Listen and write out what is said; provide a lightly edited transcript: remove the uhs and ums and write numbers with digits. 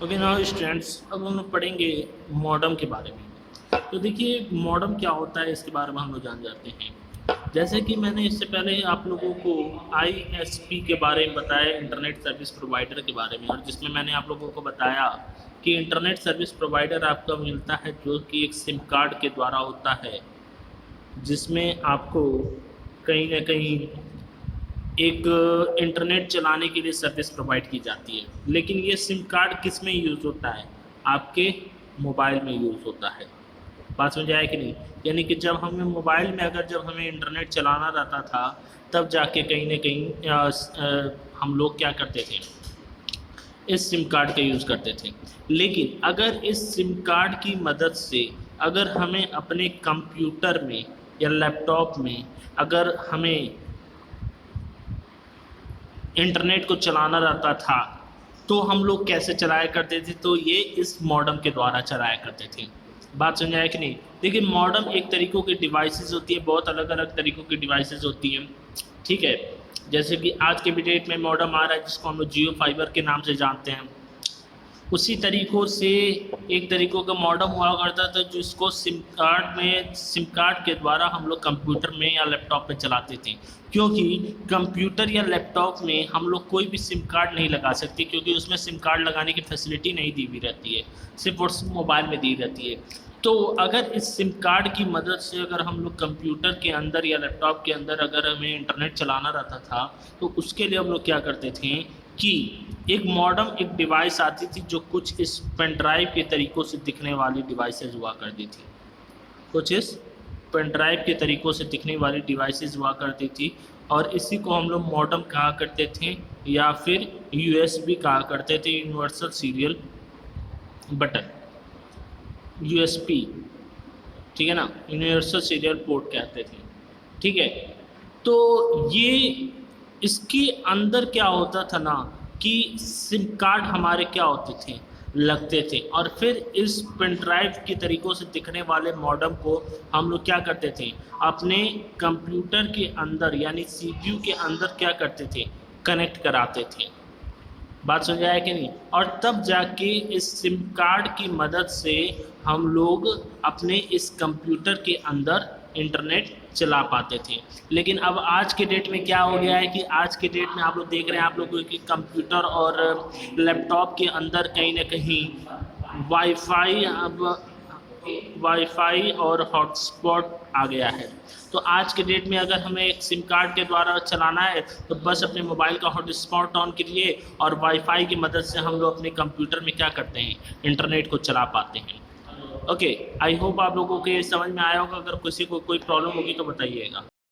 Okay now students, अब हम लोग पढ़ेंगे मॉडम के बारे में। तो देखिए मॉडम क्या होता है इसके बारे में हम लोग जान जाते हैं। जैसे कि मैंने इससे पहले आप लोगों को आईएसपी के बारे में बताया, इंटरनेट सर्विस प्रोवाइडर के बारे में, और जिसमें मैंने आप लोगों को बताया कि इंटरनेट सर्विस प्रोवाइडर आपका मिलता है जो कि एक सिम कार्ड के द्वारा होता है, जिसमें आपको कहीं ना कहीं एक इंटरनेट चलाने के लिए सर्विस प्रोवाइड की जाती है। लेकिन ये सिम कार्ड किस में यूज़ होता है? आपके मोबाइल में यूज़ होता है। बात समझ आया कि नहीं? यानी कि जब हमें मोबाइल में जब हमें इंटरनेट चलाना रहता था, तब जाके कहीं ना कहीं हम लोग क्या करते थे, इस सिम कार्ड का यूज़ करते थे। लेकिन अगर इस सिम कार्ड की मदद से अगर हमें अपने कंप्यूटर में या लैपटॉप में अगर हमें इंटरनेट को चलाना रहता था, तो हम लोग कैसे चलाया करते थे? तो ये इस मॉडम के द्वारा चलाया करते थे। बात समझ आया कि नहीं? देखिए मॉडम एक तरीक़ों की डिवाइसेस होती है, बहुत अलग अलग तरीक़ों की डिवाइसेस होती हैं, ठीक है। जैसे कि आज के भी डेट में मॉडम आ रहा है जिसको हम लोग जियो फाइबर के नाम से जानते हैं। उसी तरीक़ों से एक तरीक़ों का मॉडम हुआ करता था जिसको सिम कार्ड के द्वारा हम लोग कंप्यूटर में या लैपटॉप में चलाते थे, क्योंकि कंप्यूटर या लैपटॉप में हम लोग कोई भी सिम कार्ड नहीं लगा सकते, क्योंकि उसमें सिम कार्ड लगाने की फैसिलिटी नहीं दी हुई रहती है, सिर्फ और सिर्फ मोबाइल में दी रहती है। तो अगर इस सिम कार्ड की मदद से अगर हम लोग कंप्यूटर के अंदर या लैपटॉप के अंदर अगर हमें इंटरनेट चलाना रहता था, तो उसके लिए हम लोग क्या करते थे कि एक मॉडम एक डिवाइस आती थी जो कुछ इस पेन ड्राइव के तरीक़ों से दिखने वाली डिवाइसेज हुआ करती थी, कुछ इस पेन ड्राइव के तरीक़ों से दिखने वाली डिवाइसेज हुआ करती थी, और इसी को हम लोग मॉडम कहा करते थे या फिर यूएसबी कहा करते थे, यूनिवर्सल सीरियल बटन, यूएसपी, ठीक है ना, यूनिवर्सल सीरियल पोर्ट कहते थे, ठीक है। तो ये इसके अंदर क्या होता था ना कि सिम कार्ड हमारे क्या होते थे, लगते थे, और फिर इस पेन ड्राइव के तरीक़ों से दिखने वाले मॉडम को हम लोग क्या करते थे, अपने कंप्यूटर के अंदर यानी सीपीयू के अंदर क्या करते थे, कनेक्ट कराते थे। बात समझ आया कि नहीं? और तब जाके इस सिम कार्ड की मदद से हम लोग अपने इस कंप्यूटर के अंदर इंटरनेट चला पाते थे। लेकिन अब आज के डेट में क्या हो गया है कि आज के डेट में आप लोग देख रहे हैं, आप लोगों के कंप्यूटर और लैपटॉप के अंदर कहीं ना कहीं वाईफाई और हॉटस्पॉट आ गया है। तो आज के डेट में अगर हमें एक सिम कार्ड के द्वारा चलाना है, तो बस अपने मोबाइल का हॉटस्पॉट ऑन करिए और वाईफाई की मदद से हम लोग अपने कंप्यूटर में क्या करते हैं, इंटरनेट को चला पाते हैं। ओके, आई होप आप लोगों को ये समझ में आया होगा। अगर किसी को कोई प्रॉब्लम होगी तो बताइएगा।